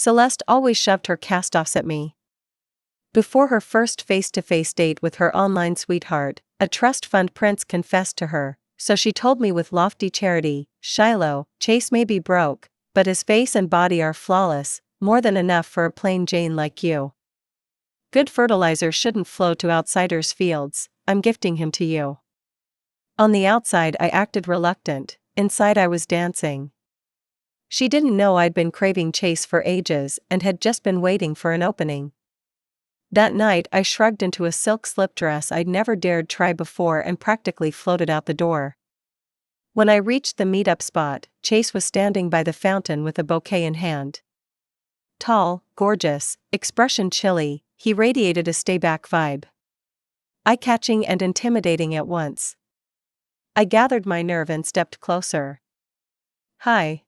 Celeste always shoved her cast-offs at me. Before her first face-to-face date with her online sweetheart, a trust fund prince confessed to her, so she told me with lofty charity, "Shiloh, Chase may be broke, but his face and body are flawless, more than enough for a plain Jane like you. Good fertilizer shouldn't flow to outsiders' fields, I'm gifting him to you." On the outside I acted reluctant, inside I was dancing. She didn't know I'd been craving Chase for ages and had just been waiting for an opening. That night I shrugged into a silk slip dress I'd never dared try before and practically floated out the door. When I reached the meetup spot, Chase was standing by the fountain with a bouquet in hand. Tall, gorgeous, expression chilly, he radiated a stay-back vibe. Eye-catching and intimidating at once. I gathered my nerve and stepped closer. "Hi."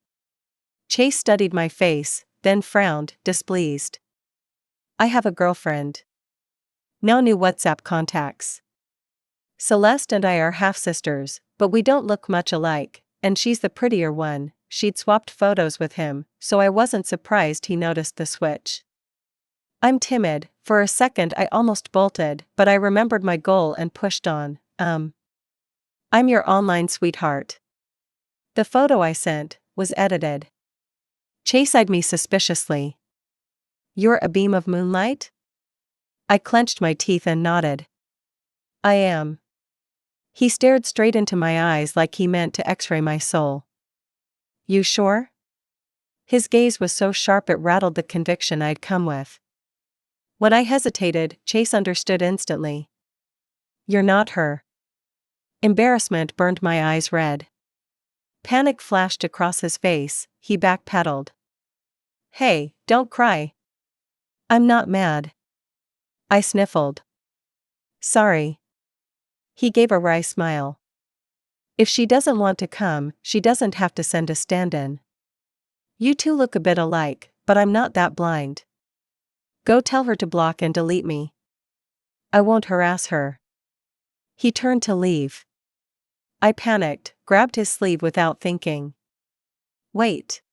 Chase studied my face, then frowned, displeased. "I have a girlfriend. No new WhatsApp contacts. Celeste and I are half-sisters, but we don't look much alike, and she's the prettier one." She'd swapped photos with him, so I wasn't surprised he noticed the switch. I'm timid. For a second I almost bolted, but I remembered my goal and pushed on. I'm your online sweetheart." The photo I sent was edited. Chase eyed me suspiciously. "You're a beam of moonlight?" I clenched my teeth and nodded. "I am." He stared straight into my eyes like he meant to x-ray my soul. "You sure?" His gaze was so sharp it rattled the conviction I'd come with. When I hesitated, Chase understood instantly. "You're not her." Embarrassment burned my eyes red. Panic flashed across his face, he backpedaled. "Hey, don't cry. I'm not mad." I sniffled. "Sorry." He gave a wry smile. "If she doesn't want to come, she doesn't have to send a stand-in. You two look a bit alike, but I'm not that blind. Go tell her to block and delete me. I won't harass her." He turned to leave. I panicked, grabbed his sleeve without thinking. "Wait."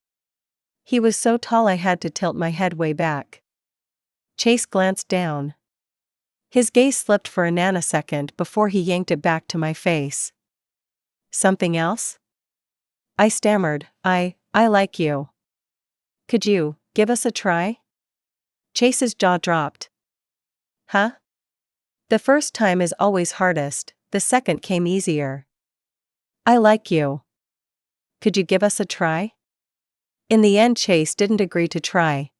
He was so tall I had to tilt my head way back. Chase glanced down. His gaze slipped for a nanosecond before he yanked it back to my face. "Something else?" I stammered. I like you. Could you give us a try?" Chase's jaw dropped. "Huh?" The first time is always hardest, the second came easier. "I like you. Could you give us a try?" In the end Chase didn't agree to try.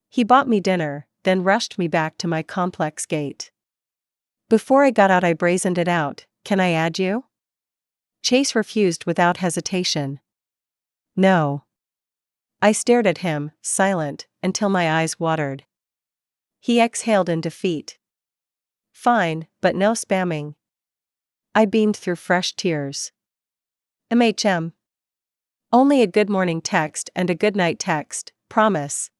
He bought me dinner, then rushed me back to my complex gate. Before I got out I brazened it out. "Can I add you?" Chase refused without hesitation. "No." I stared at him, silent, until my eyes watered. He exhaled in defeat. "Fine, but no spamming." I beamed through fresh tears. "MHM. Only a good morning text and a good night text, promise."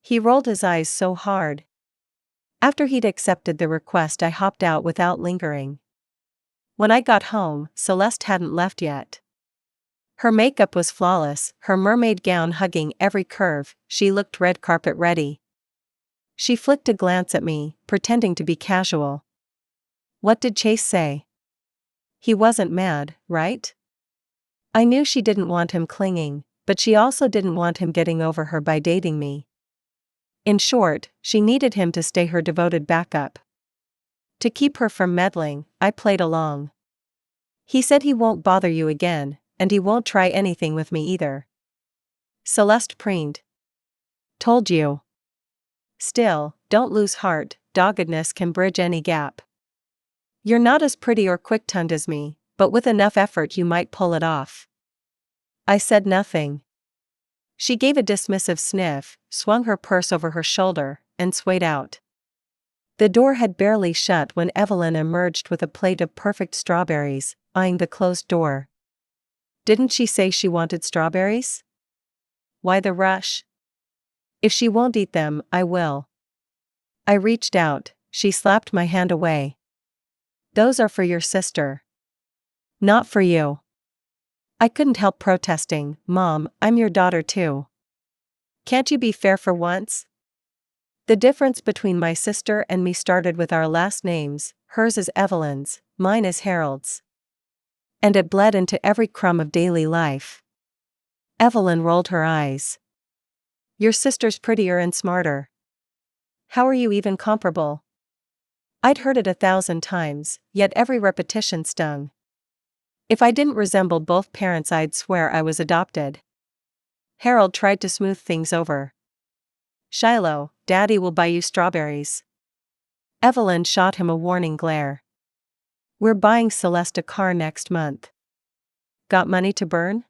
He rolled his eyes so hard. After he'd accepted the request I hopped out without lingering. When I got home, Celeste hadn't left yet. Her makeup was flawless, her mermaid gown hugging every curve, she looked red carpet ready. She flicked a glance at me, pretending to be casual. "What did Chase say?" "He wasn't mad, right?" I knew she didn't want him clinging, but she also didn't want him getting over her by dating me. In short, she needed him to stay her devoted backup. To keep her from meddling, I played along. "He said he won't bother you again, and he won't try anything with me either." Celeste preened. "Told you." Still, don't lose heart, doggedness can bridge any gap. "You're not as pretty or quick-tongued as me, but with enough effort you might pull it off." I said nothing. She gave a dismissive sniff, swung her purse over her shoulder, and swayed out. The door had barely shut when Evelyn emerged with a plate of perfect strawberries, eyeing the closed door. "Didn't she say she wanted strawberries? Why the rush?" "If she won't eat them, I will." I reached out, she slapped my hand away. "Those are for your sister. Not for you." I couldn't help protesting. "Mom, I'm your daughter too." Can't you be fair for once? The difference between my sister and me started with our last names, hers is Evelyn's, mine is Harold's. And it bled into every crumb of daily life. Evelyn rolled her eyes. Your sister's prettier and smarter. How are you even comparable? I'd heard it 1,000 times, yet every repetition stung. If I didn't resemble both parents, I'd swear I was adopted. Harold tried to smooth things over. Shiloh, Daddy will buy you strawberries. Evelyn shot him a warning glare. We're buying Celeste a car next month. Got money to burn?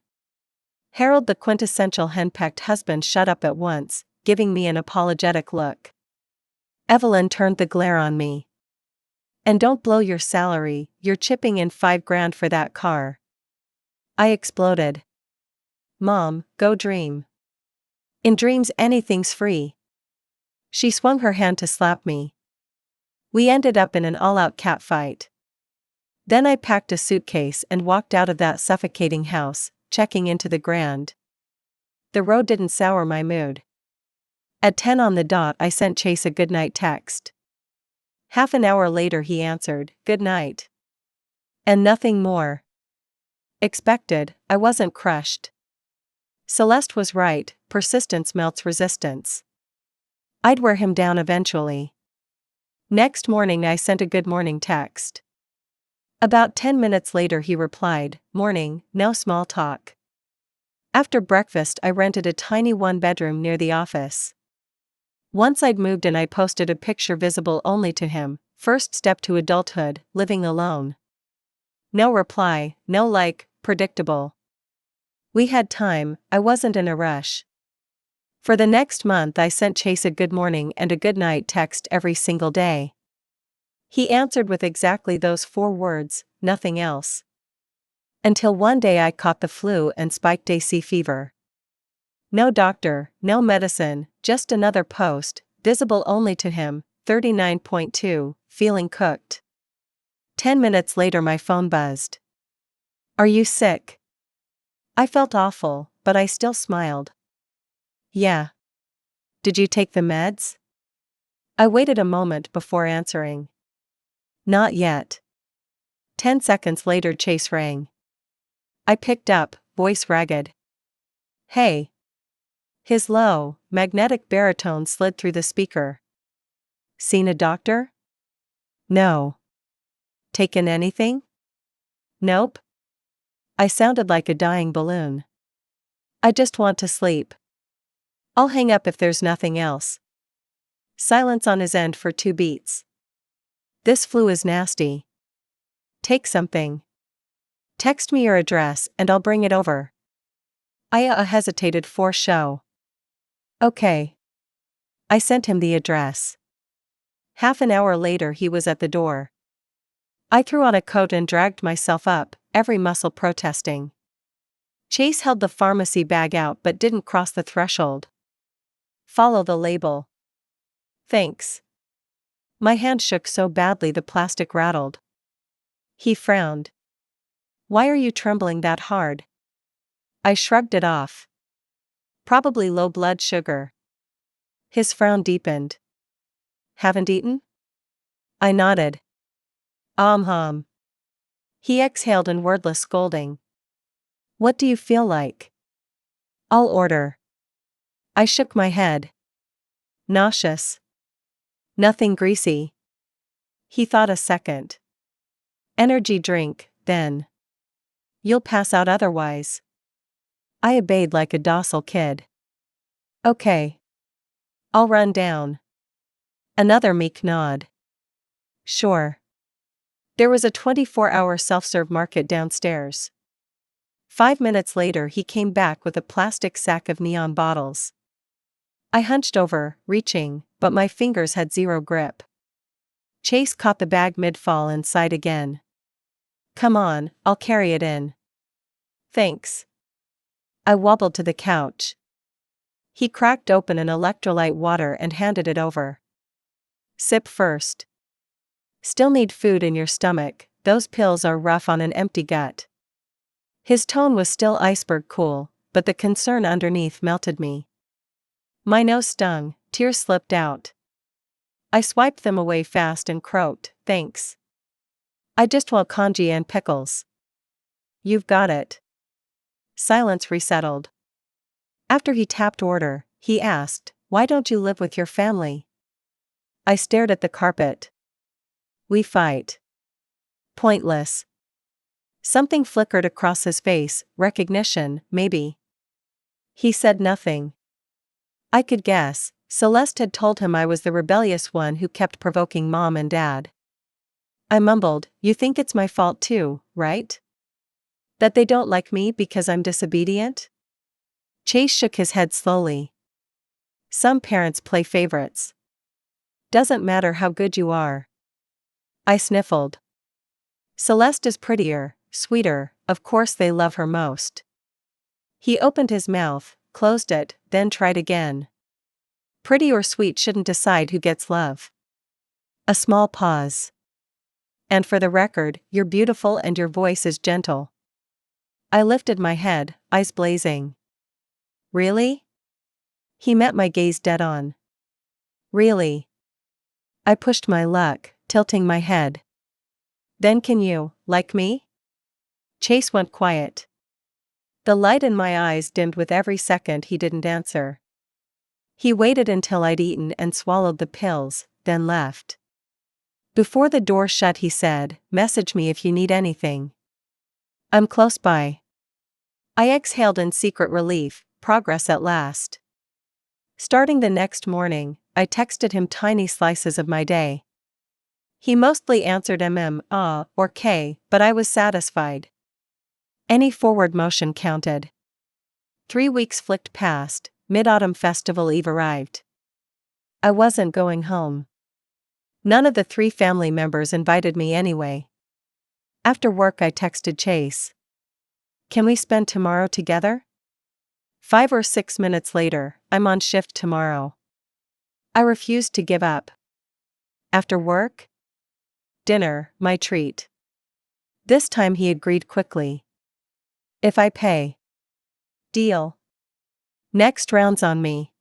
Harold, the quintessential henpecked husband, shut up at once, giving me an apologetic look. Evelyn turned the glare on me. And don't blow your salary, you're chipping in $5,000 for that car. I exploded. Mom, go dream. In dreams anything's free. She swung her hand to slap me. We ended up in an all-out catfight. Then I packed a suitcase and walked out of that suffocating house, checking into the Grand. The road didn't sour my mood. At 10 on the dot, I sent Chase a goodnight text. Half an hour later he answered, "Good night." And nothing more. Expected, I wasn't crushed. Celeste was right, persistence melts resistance. I'd wear him down eventually. Next morning I sent a good morning text. About 10 minutes later he replied, "Morning, no small talk." After breakfast I rented a tiny one-bedroom near the office. Once I'd moved in, I posted a picture visible only to him, first step to adulthood, living alone. No reply, no like, predictable. We had time, I wasn't in a rush. For the next month I sent Chase a good morning and a good night text every single day. He answered with exactly those 4 words, nothing else. Until one day I caught the flu and spiked AC fever. No doctor, no medicine, just another post, visible only to him, 39.2, feeling cooked. 10 minutes later my phone buzzed. Are you sick? I felt awful, but I still smiled. Yeah. Did you take the meds? I waited a moment before answering. Not yet. 10 seconds later Chase rang. I picked up, voice ragged. Hey. His low, magnetic baritone slid through the speaker. Seen a doctor? No. Taken anything? Nope. I sounded like a dying balloon. I just want to sleep. I'll hang up if there's nothing else. Silence on his end for 2 beats. This flu is nasty. Take something. Text me your address and I'll bring it over. I hesitated for show. Okay. I sent him the address. Half an hour later he was at the door. I threw on a coat and dragged myself up, every muscle protesting. Chase held the pharmacy bag out but didn't cross the threshold. Follow the label. Thanks. My hand shook so badly the plastic rattled. He frowned. Why are you trembling that hard? I shrugged it off. Probably low blood sugar. His frown deepened. Haven't eaten? I nodded. Hum. He exhaled in wordless scolding. What do you feel like? I'll order. I shook my head. Nauseous. Nothing greasy. He thought a second. Energy drink, then. You'll pass out otherwise. I obeyed like a docile kid. Okay. I'll run down. Another meek nod. Sure. There was a 24-hour self-serve market downstairs. 5 minutes later he came back with a plastic sack of neon bottles. I hunched over, reaching, but my fingers had zero grip. Chase caught the bag mid-fall and sighed again. Come on, I'll carry it in. Thanks. I wobbled to the couch. He cracked open an electrolyte water and handed it over. Sip first. Still need food in your stomach, those pills are rough on an empty gut. His tone was still iceberg cool, but the concern underneath melted me. My nose stung, tears slipped out. I swiped them away fast and croaked, "Thanks. I just want congee and pickles." "You've got it." Silence resettled. After he tapped order, he asked, "Why don't you live with your family?" I stared at the carpet. "We fight." Pointless. Something flickered across his face, recognition, maybe. He said nothing. I could guess. Celeste had told him I was the rebellious one who kept provoking Mom and Dad. I mumbled, "You think it's my fault too, right? That they don't like me because I'm disobedient?" Chase shook his head slowly. "Some parents play favorites. Doesn't matter how good you are." I sniffled. "Celeste is prettier, sweeter, of course they love her most." He opened his mouth, closed it, then tried again. "Pretty or sweet shouldn't decide who gets love." A small pause. "And for the record, you're beautiful and your voice is gentle." I lifted my head, eyes blazing. "Really?" He met my gaze dead on. "Really?" I pushed my luck, tilting my head. "Then can you, like me?" Chase went quiet. The light in my eyes dimmed with every second he didn't answer. He waited until I'd eaten and swallowed the pills, then left. Before the door shut he said, "Message me if you need anything. I'm close by." I exhaled in secret relief, progress at last. Starting the next morning, I texted him tiny slices of my day. He mostly answered ah, or K, but I was satisfied. Any forward motion counted. 3 weeks flicked past, Mid-Autumn Festival Eve arrived. I wasn't going home. None of the 3 family members invited me anyway. After work I texted Chase. "Can we spend tomorrow together?" 5 or 6 minutes later, "I'm on shift tomorrow." I refused to give up. "After work?" "Dinner, my treat." This time he agreed quickly. "If I pay." "Deal." "Next round's on me."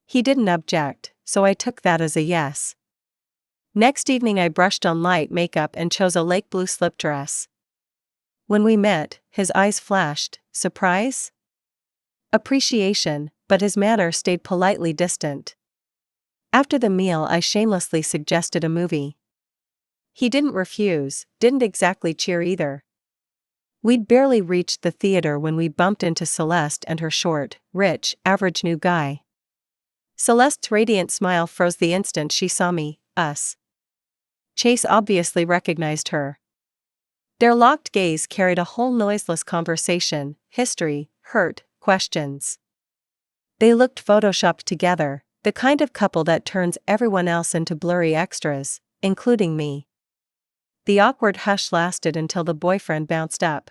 He didn't object, so I took that as a yes. Next evening I brushed on light makeup and chose a lake blue slip dress. When we met, his eyes flashed, surprise? Appreciation, but his manner stayed politely distant. After the meal I shamelessly suggested a movie. He didn't refuse, didn't exactly cheer either. We'd barely reached the theater when we bumped into Celeste and her short, rich, average new guy. Celeste's radiant smile froze the instant she saw me, us. Chase obviously recognized her. Their locked gaze carried a whole noiseless conversation, history, hurt, questions. They looked photoshopped together, the kind of couple that turns everyone else into blurry extras, including me. The awkward hush lasted until the boyfriend bounced up.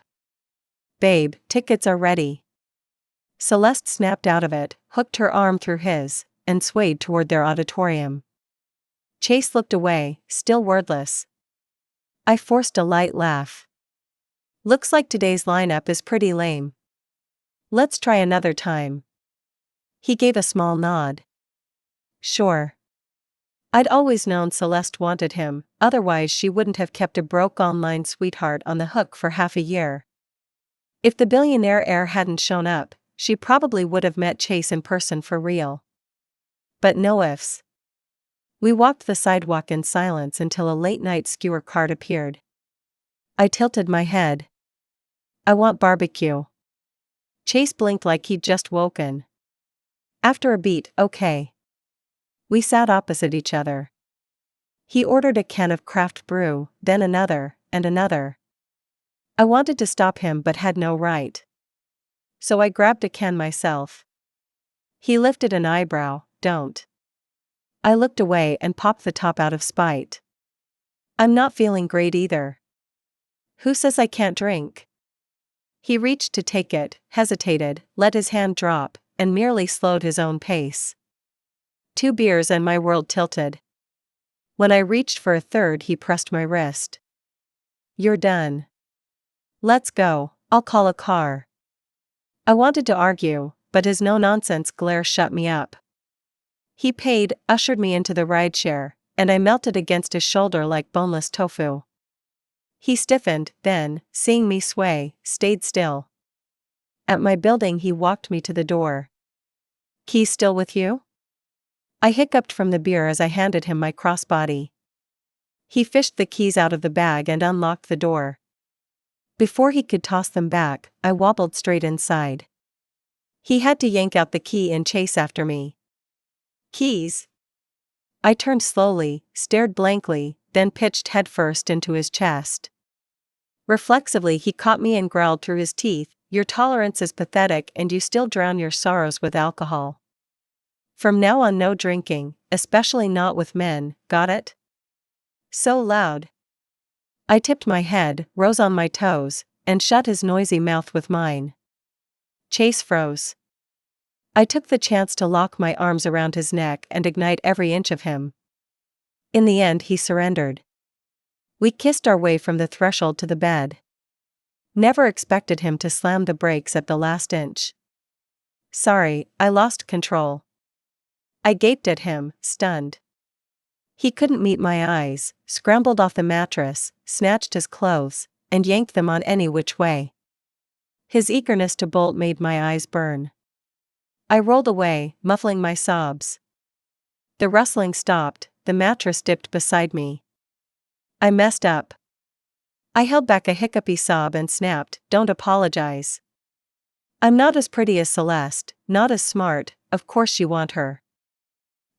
"Babe, tickets are ready." Celeste snapped out of it, hooked her arm through his, and swayed toward their auditorium. Chase looked away, still wordless. I forced a light laugh. "Looks like today's lineup is pretty lame. Let's try another time." He gave a small nod. "Sure." I'd always known Celeste wanted him, otherwise she wouldn't have kept a broke online sweetheart on the hook for half a year. If the billionaire heir hadn't shown up, she probably would have met Chase in person for real. But no ifs. We walked the sidewalk in silence until a late-night skewer cart appeared. I tilted my head. "I want barbecue." Chase blinked like he'd just woken. After a beat, "Okay." We sat opposite each other. He ordered a can of craft brew, then another, and another. I wanted to stop him but had no right. So I grabbed a can myself. He lifted an eyebrow, "Don't." I looked away and popped the top out of spite. "I'm not feeling great either." "Who says I can't drink?" He reached to take it, hesitated, let his hand drop, and merely slowed his own pace. 2 beers and my world tilted. When I reached for a third he pressed my wrist. "You're done. Let's go, I'll call a car." I wanted to argue, but his no-nonsense glare shut me up. He paid, ushered me into the rideshare, and I melted against his shoulder like boneless tofu. He stiffened, then, seeing me sway, stayed still. At my building he walked me to the door. "Keys still with you?" I hiccuped from the beer as I handed him my crossbody. He fished the keys out of the bag and unlocked the door. Before he could toss them back, I wobbled straight inside. He had to yank out the key and chase after me. "Keys?" I turned slowly, stared blankly, then pitched headfirst into his chest. Reflexively he caught me and growled through his teeth, "Your tolerance is pathetic and you still drown your sorrows with alcohol. From now on no drinking, especially not with men, got it?" So loud. I tipped my head, rose on my toes, and shut his noisy mouth with mine. Chase froze. I took the chance to lock my arms around his neck and ignite every inch of him. In the end he surrendered. We kissed our way from the threshold to the bed. Never expected him to slam the brakes at the last inch. Sorry, I lost control. I gaped at him, stunned. He couldn't meet my eyes, scrambled off the mattress, snatched his clothes, and yanked them on any which way. His eagerness to bolt made my eyes burn. I rolled away, muffling my sobs. The rustling stopped, the mattress dipped beside me. I messed up. I held back a hiccupy sob and snapped, "Don't apologize. I'm not as pretty as Celeste, not as smart, of course you want her.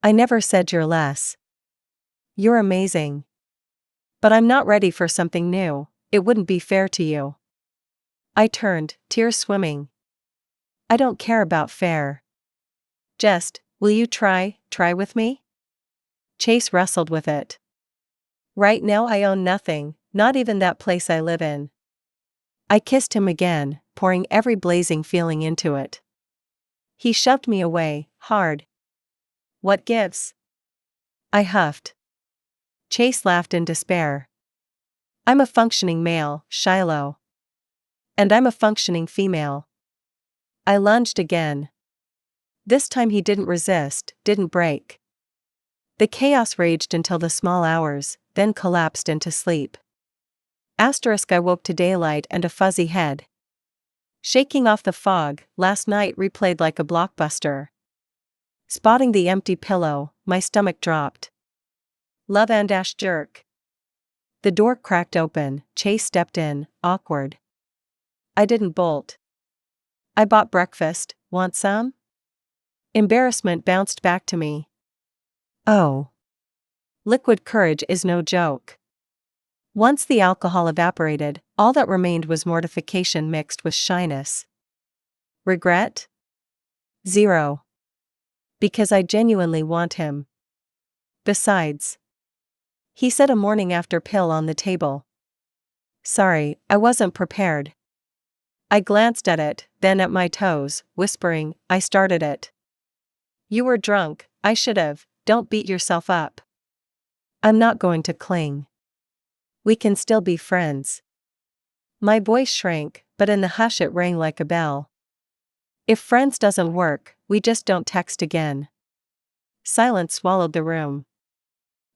I never said you're less. You're amazing. But I'm not ready for something new, it wouldn't be fair to you." I turned, tears swimming. I don't care about fair. Just, will you try with me? Chase wrestled with it. Right now I own nothing, not even that place I live in. I kissed him again, pouring every blazing feeling into it. He shoved me away, hard. "What gives?" I huffed. Chase laughed in despair. "I'm a functioning male, Shiloh. And I'm a functioning female." I lunged again. This time he didn't resist, didn't break. The chaos raged until the small hours, then collapsed into sleep. I woke to daylight and a fuzzy head. Shaking off the fog, last night replayed like a blockbuster. Spotting the empty pillow, my stomach dropped. Love and ash jerk. The door cracked open, Chase stepped in, awkward. I didn't bolt. "I bought breakfast, want some?" Embarrassment bounced back to me. Oh. Liquid courage is no joke. Once the alcohol evaporated, all that remained was mortification mixed with shyness. Regret? Zero. Because I genuinely want him. Besides, he set a morning after pill on the table. Sorry, I wasn't prepared. I glanced at it, then at my toes, whispering, "I started it." "You were drunk, I should've, don't beat yourself up." "I'm not going to cling. We can still be friends." My voice shrank, but in the hush it rang like a bell. "If friends doesn't work, we just don't text again." Silence swallowed the room.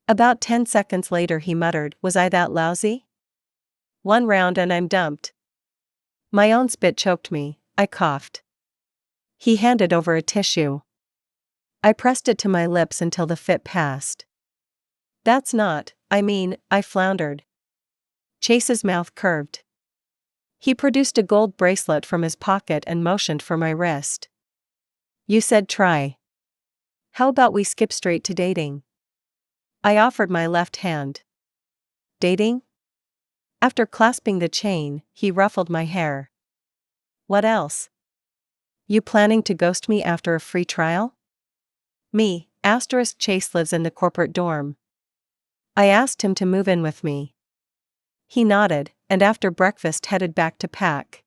About 10 seconds later he muttered, "Was I that lousy? One round and I'm dumped." My own spit choked me, I coughed. He handed over a tissue. I pressed it to my lips until the fit passed. "That's not, I floundered." Chase's mouth curved. He produced a gold bracelet from his pocket and motioned for my wrist. "You said try. How about we skip straight to dating?" I offered my left hand. "Dating?" After clasping the chain, he ruffled my hair. "What else? You planning to ghost me after a free trial?" Me, Chase lives in the corporate dorm. I asked him to move in with me. He nodded, and after breakfast headed back to pack.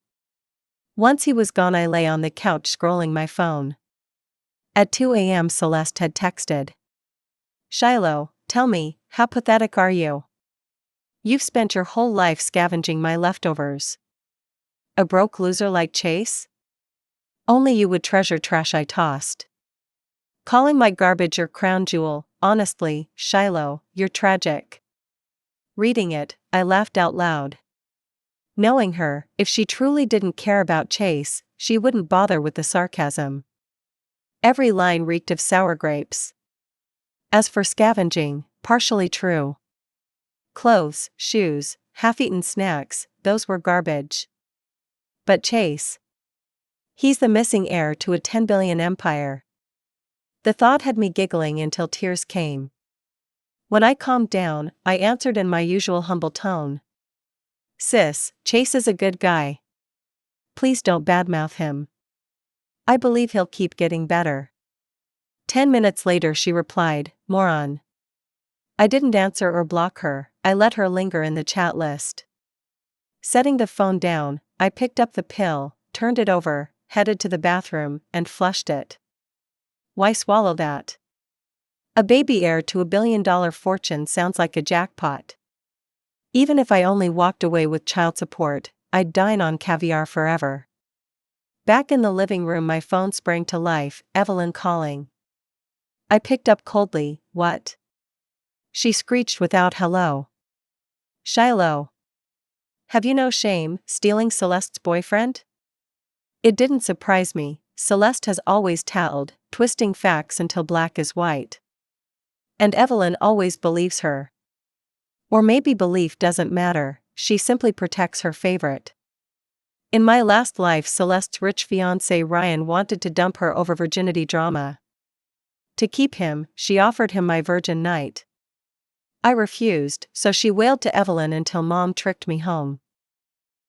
Once he was gone I lay on the couch scrolling my phone. At 2 a.m. Celeste had texted. "Shiloh, tell me, how pathetic are you? You've spent your whole life scavenging my leftovers. A broke loser like Chase? Only you would treasure trash I tossed." Calling my garbage your crown jewel, honestly, Shiloh, you're tragic. Reading it, I laughed out loud. Knowing her, if she truly didn't care about Chase, she wouldn't bother with the sarcasm. Every line reeked of sour grapes. As for scavenging, partially true. Clothes, shoes, half-eaten snacks, those were garbage. But Chase? He's the missing heir to a 10 billion empire. The thought had me giggling until tears came. When I calmed down, I answered in my usual humble tone. Sis, Chase is a good guy. Please don't badmouth him. I believe he'll keep getting better. 10 minutes later she replied, moron. I didn't answer or block her, I let her linger in the chat list. Setting the phone down, I picked up the pill, turned it over, headed to the bathroom, and flushed it. Why swallow that? A baby heir to a billion-dollar fortune sounds like a jackpot. Even if I only walked away with child support, I'd dine on caviar forever. Back in the living room my phone sprang to life, Evelyn calling. I picked up coldly, what? She screeched without hello. Shiloh. Have you no shame, stealing Celeste's boyfriend? It didn't surprise me, Celeste has always tattled, twisting facts until black is white. And Evelyn always believes her. Or maybe belief doesn't matter, she simply protects her favorite. In my last life Celeste's rich fiancé Ryan wanted to dump her over virginity drama. To keep him, she offered him my virgin night. I refused, so she wailed to Evelyn until Mom tricked me home.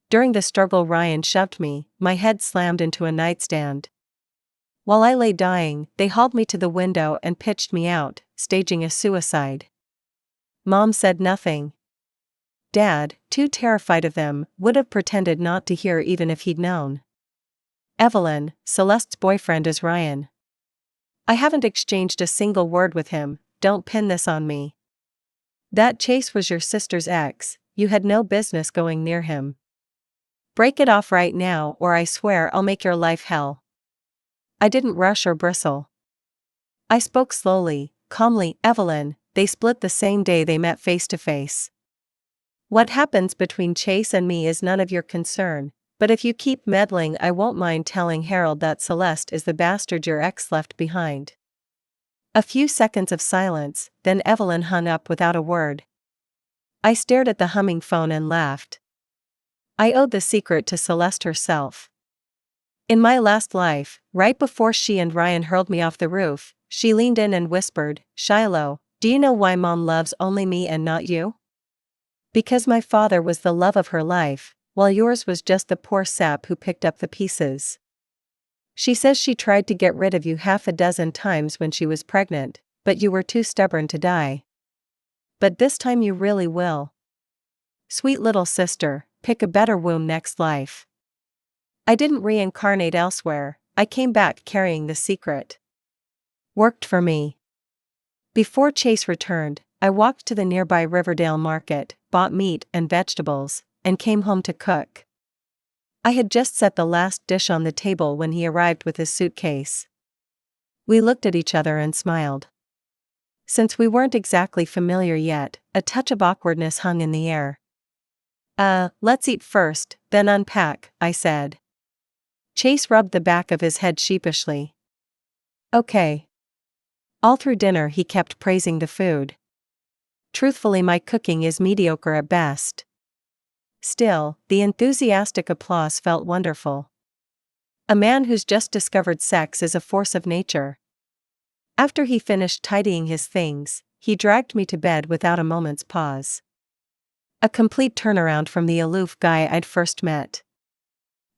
During the struggle Ryan shoved me, my head slammed into a nightstand. While I lay dying, they hauled me to the window and pitched me out, staging a suicide. Mom said nothing. Dad, too terrified of them, would have pretended not to hear even if he'd known. Evelyn, Celeste's boyfriend is Ryan. I haven't exchanged a single word with him, don't pin this on me. That Chase was your sister's ex, you had no business going near him. Break it off right now or I swear I'll make your life hell. I didn't rush or bristle. I spoke slowly, calmly, Evelyn, they split the same day they met face to face. What happens between Chase and me is none of your concern, but if you keep meddling I won't mind telling Harold that Celeste is the bastard your ex left behind. A few seconds of silence, then Evelyn hung up without a word. I stared at the humming phone and laughed. I owed the secret to Celeste herself. In my last life, right before she and Ryan hurled me off the roof, she leaned in and whispered, Shiloh, do you know why Mom loves only me and not you? Because my father was the love of her life, while yours was just the poor sap who picked up the pieces. She says she tried to get rid of you half a dozen times when she was pregnant, but you were too stubborn to die. But this time you really will. Sweet little sister, pick a better womb next life. I didn't reincarnate elsewhere, I came back carrying the secret. Worked for me. Before Chase returned, I walked to the nearby Riverdale market, bought meat and vegetables, and came home to cook. I had just set the last dish on the table when he arrived with his suitcase. We looked at each other and smiled. Since we weren't exactly familiar yet, a touch of awkwardness hung in the air. Let's eat first, then unpack, I said. Chase rubbed the back of his head sheepishly. Okay. All through dinner he kept praising the food. Truthfully, my cooking is mediocre at best. Still, the enthusiastic applause felt wonderful. A man who's just discovered sex is a force of nature. After he finished tidying his things, he dragged me to bed without a moment's pause. A complete turnaround from the aloof guy I'd first met.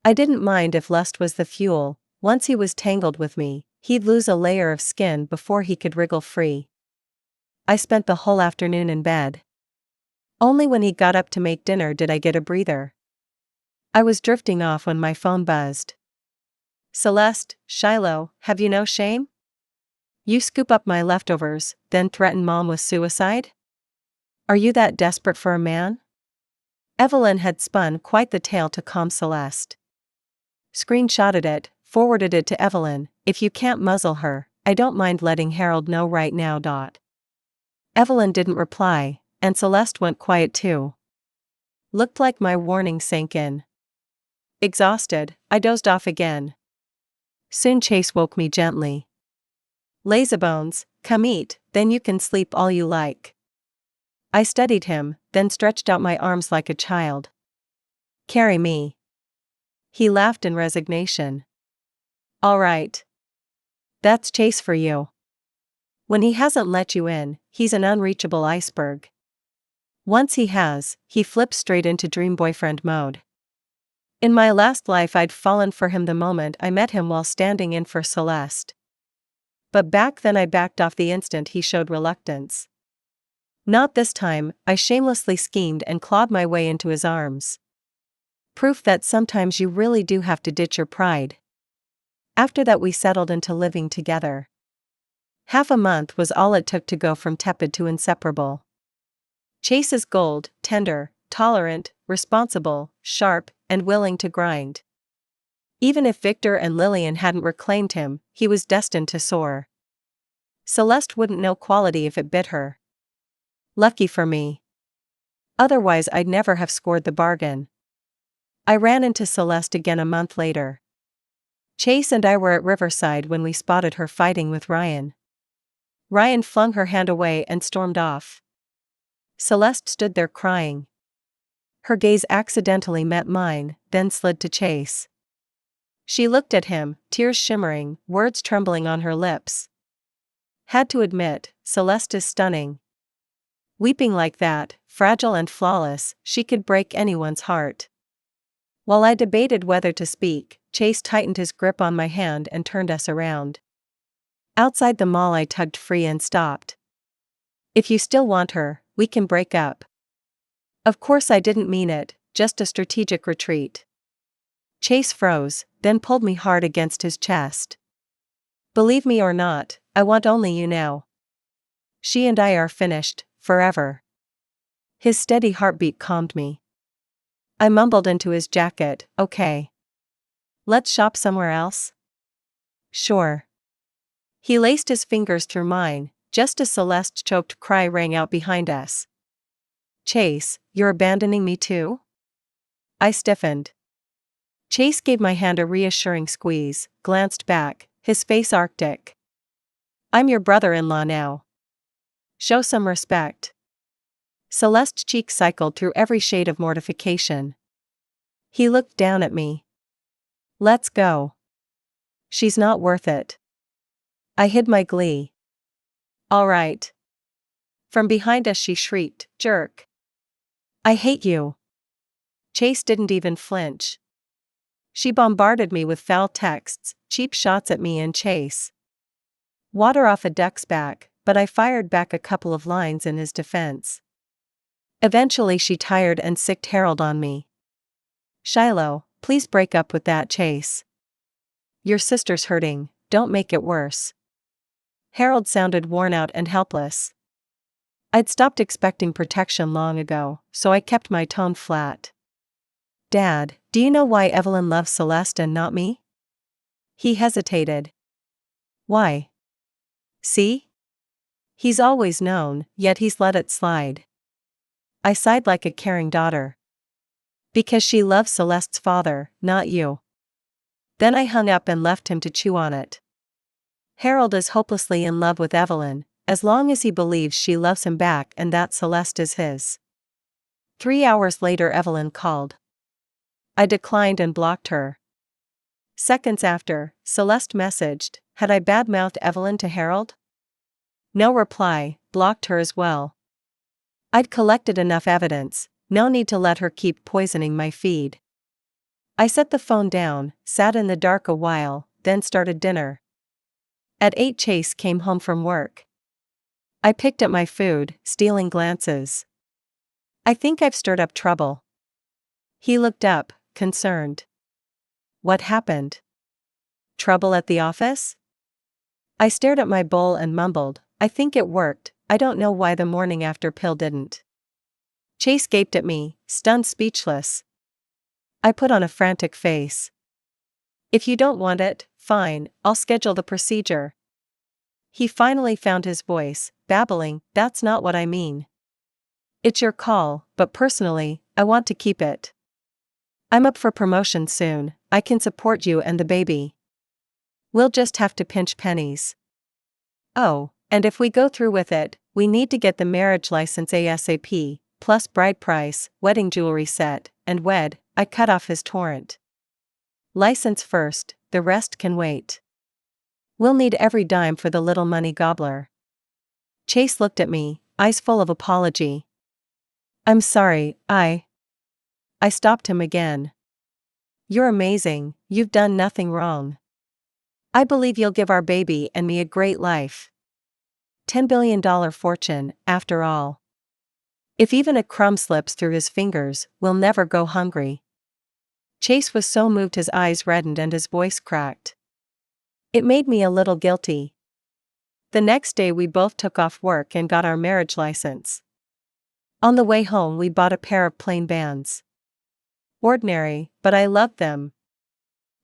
I didn't mind if lust was the fuel, once he was tangled with me, he'd lose a layer of skin before he could wriggle free. I spent the whole afternoon in bed. Only when he got up to make dinner did I get a breather. I was drifting off when my phone buzzed. Celeste, Shiloh, have you no shame? You scoop up my leftovers, then threaten Mom with suicide? Are you that desperate for a man? Evelyn had spun quite the tale to calm Celeste. Screenshotted it, forwarded it to Evelyn, if you can't muzzle her, I don't mind letting Harold know right now. Evelyn didn't reply, and Celeste went quiet too. Looked like my warning sank in. Exhausted, I dozed off again. Soon Chase woke me gently. Lazybones, come eat, then you can sleep all you like. I studied him, then stretched out my arms like a child. Carry me. He laughed in resignation. All right. That's Chase for you. When he hasn't let you in, he's an unreachable iceberg. Once he has, he flips straight into dream boyfriend mode. In my last life I'd fallen for him the moment I met him while standing in for Celeste. But back then I backed off the instant he showed reluctance. Not this time, I shamelessly schemed and clawed my way into his arms. Proof that sometimes you really do have to ditch your pride. After that we settled into living together. Half a month was all it took to go from tepid to inseparable. Chase is gold, tender, tolerant, responsible, sharp, and willing to grind. Even if Victor and Lillian hadn't reclaimed him, he was destined to soar. Celeste wouldn't know quality if it bit her. Lucky for me. Otherwise I'd never have scored the bargain. I ran into Celeste again a month later. Chase and I were at Riverside when we spotted her fighting with Ryan. Ryan flung her hand away and stormed off. Celeste stood there crying. Her gaze accidentally met mine, then slid to Chase. She looked at him, tears shimmering, words trembling on her lips. Had to admit, Celeste is stunning. Weeping like that, fragile and flawless, she could break anyone's heart. While I debated whether to speak, Chase tightened his grip on my hand and turned us around. Outside the mall I tugged free and stopped. If you still want her, we can break up. Of course I didn't mean it, just a strategic retreat. Chase froze, then pulled me hard against his chest. Believe me or not, I want only you now. She and I are finished, forever. His steady heartbeat calmed me. I mumbled into his jacket, okay. Let's shop somewhere else? Sure. He laced his fingers through mine, just as Celeste's choked cry rang out behind us. Chase, you're abandoning me too? I stiffened. Chase gave my hand a reassuring squeeze, glanced back, his face arctic. I'm your brother-in-law now. Show some respect. Celeste's cheeks cycled through every shade of mortification. He looked down at me. Let's go. She's not worth it. I hid my glee. All right. From behind us she shrieked, jerk. I hate you. Chase didn't even flinch. She bombarded me with foul texts, cheap shots at me and Chase. Water off a duck's back, but I fired back a couple of lines in his defense. Eventually she tired and sicked Harold on me. Shiloh, please break up with that Chase. Your sister's hurting, don't make it worse. Harold sounded worn out and helpless. I'd stopped expecting protection long ago, so I kept my tone flat. Dad, do you know why Evelyn loves Celeste and not me? He hesitated. Why? See? He's always known, yet he's let it slide. I sighed like a caring daughter. Because she loves Celeste's father, not you. Then I hung up and left him to chew on it. Harold is hopelessly in love with Evelyn, as long as he believes she loves him back and that Celeste is his. 3 hours later Evelyn called. I declined and blocked her. Seconds after, Celeste messaged, had I badmouthed Evelyn to Harold? No reply, blocked her as well. I'd collected enough evidence, no need to let her keep poisoning my feed. I set the phone down, sat in the dark a while, then started dinner. At 8 Chase came home from work. I picked at my food, stealing glances. I think I've stirred up trouble. He looked up, concerned. What happened? Trouble at the office? I stared at my bowl and mumbled, I think it worked, I don't know why the morning after pill didn't. Chase gaped at me, stunned speechless. I put on a frantic face. If you don't want it, fine, I'll schedule the procedure. He finally found his voice, babbling, "That's not what I mean. It's your call, but personally, I want to keep it. I'm up for promotion soon, I can support you and the baby. We'll just have to pinch pennies. Oh, and if we go through with it, we need to get the marriage license ASAP, plus bride price, wedding jewelry set, and wed." I cut off his torrent. "License first, the rest can wait. We'll need every dime for the little money gobbler." Chase looked at me, eyes full of apology. "I'm sorry, I stopped him again. "You're amazing, you've done nothing wrong. I believe you'll give our baby and me a great life. $10 billion fortune, after all. If even a crumb slips through his fingers, we'll never go hungry." Chase was so moved his eyes reddened and his voice cracked. It made me a little guilty. The next day we both took off work and got our marriage license. On the way home we bought a pair of plain bands. Ordinary, but I loved them.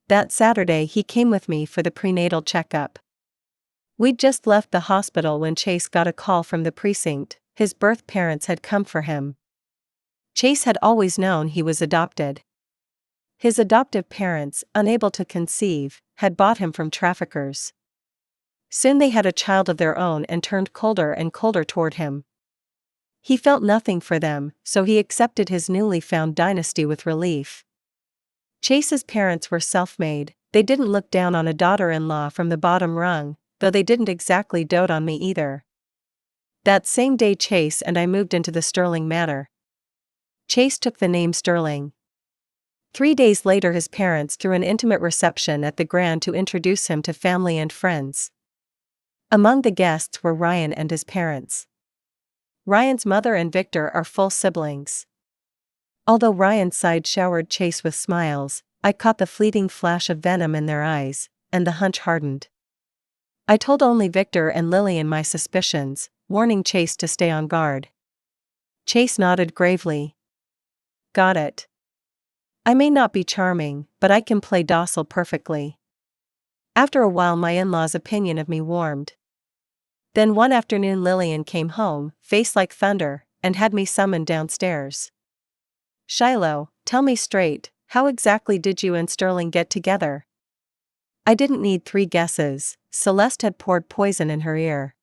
That Saturday he came with me for the prenatal checkup. We'd just left the hospital when Chase got a call from the precinct. His birth parents had come for him. Chase had always known he was adopted. His adoptive parents, unable to conceive, had bought him from traffickers. Soon they had a child of their own and turned colder and colder toward him. He felt nothing for them, so he accepted his newly found dynasty with relief. Chase's parents were self-made. They didn't look down on a daughter-in-law from the bottom rung, though they didn't exactly dote on me either. That same day Chase and I moved into the Sterling Manor. Chase took the name Sterling. 3 days later his parents threw an intimate reception at the Grand to introduce him to family and friends. Among the guests were Ryan and his parents. Ryan's mother and Victor are full siblings. Although Ryan's side showered Chase with smiles, I caught the fleeting flash of venom in their eyes, and the hunch hardened. I told only Victor and Lillian my suspicions, warning Chase to stay on guard. Chase nodded gravely. "Got it. I may not be charming, but I can play docile perfectly." After a while my in-laws' opinion of me warmed. Then one afternoon Lillian came home, face like thunder, and had me summoned downstairs. "Shiloh, tell me straight, how exactly did you and Sterling get together?" I didn't need 3 guesses. Celeste had poured poison in her ear.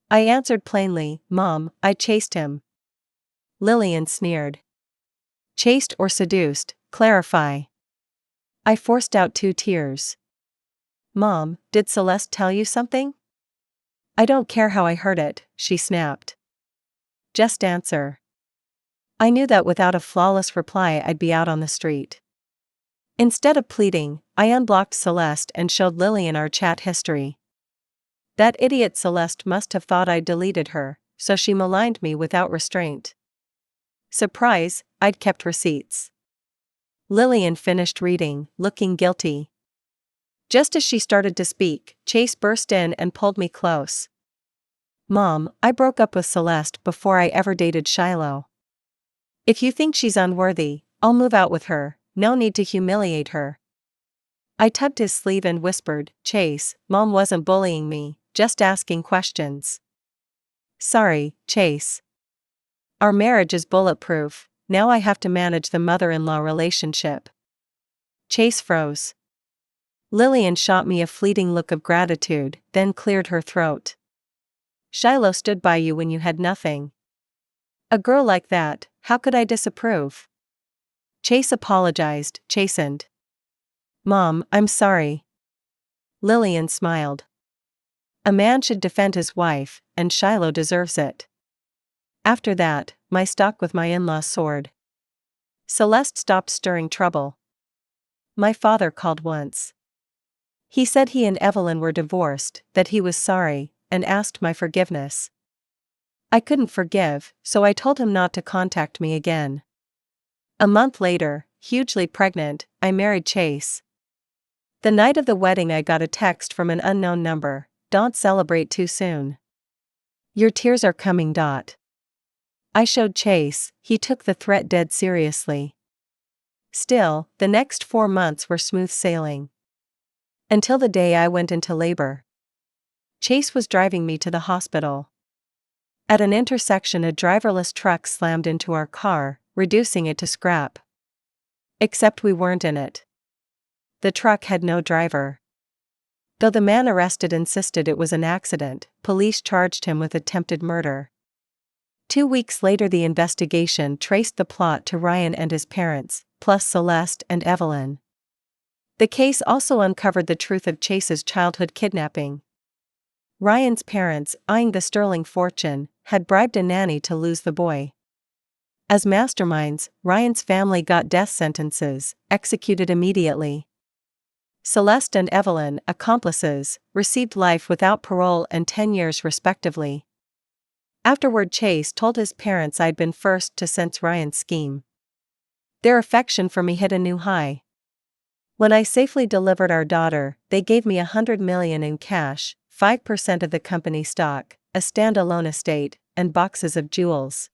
I answered plainly, "Mom, I chased him." Lillian sneered. "Chased or seduced, clarify." I forced out 2 tears. "Mom, did Celeste tell you something?" "I don't care how I heard it," she snapped. "Just answer." I knew that without a flawless reply I'd be out on the street. Instead of pleading, I unblocked Celeste and showed Lillian our chat history. That idiot Celeste must have thought I'd deleted her, so she maligned me without restraint. Surprise, I'd kept receipts. Lillian finished reading, looking guilty. Just as she started to speak, Chase burst in and pulled me close. "Mom, I broke up with Celeste before I ever dated Shiloh. If you think she's unworthy, I'll move out with her, no need to humiliate her." I tugged his sleeve and whispered, "Chase, Mom wasn't bullying me, just asking questions." "Sorry, Chase. Our marriage is bulletproof, now I have to manage the mother-in-law relationship." Chase froze. Lillian shot me a fleeting look of gratitude, then cleared her throat. "Shiloh stood by you when you had nothing. A girl like that, how could I disapprove?" Chase apologized, chastened. "Mom, I'm sorry." Lillian smiled. "A man should defend his wife, and Shiloh deserves it." After that, my stock with my in-laws soared. Celeste stopped stirring trouble. My father called once. He said he and Evelyn were divorced, that he was sorry, and asked my forgiveness. I couldn't forgive, so I told him not to contact me again. A month later, hugely pregnant, I married Chase. The night of the wedding I got a text from an unknown number, "Don't celebrate too soon. Your tears are coming." I showed Chase, he took the threat dead seriously. Still, the next 4 months were smooth sailing. Until the day I went into labor. Chase was driving me to the hospital. At an intersection, a driverless truck slammed into our car, reducing it to scrap. Except we weren't in it. The truck had no driver. Though the man arrested insisted it was an accident, police charged him with attempted murder. 2 weeks later, the investigation traced the plot to Ryan and his parents, plus Celeste and Evelyn. The case also uncovered the truth of Chase's childhood kidnapping. Ryan's parents, eyeing the sterling fortune, had bribed a nanny to lose the boy. As masterminds, Ryan's family got death sentences, executed immediately. Celeste and Evelyn, accomplices, received life without parole and 10 years respectively. Afterward, Chase told his parents I'd been first to sense Ryan's scheme. Their affection for me hit a new high. When I safely delivered our daughter, they gave me $100 million in cash, 5% of the company stock, a standalone estate, and boxes of jewels.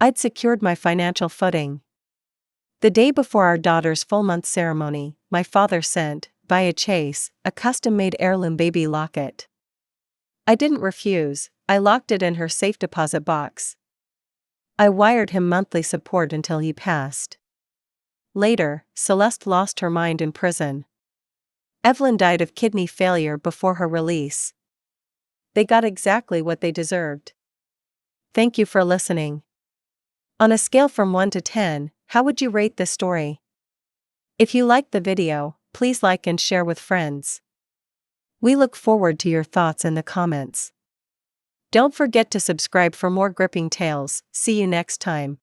I'd secured my financial footing. The day before our daughter's full-month ceremony, my father sent, via Chase, a custom-made heirloom baby locket. I didn't refuse. I locked it in her safe deposit box. I wired him monthly support until he passed. Later, Celeste lost her mind in prison. Evelyn died of kidney failure before her release. They got exactly what they deserved. Thank you for listening. On a scale from 1 to 10, how would you rate this story? If you liked the video, please like and share with friends. We look forward to your thoughts in the comments. Don't forget to subscribe for more gripping tales. See you next time.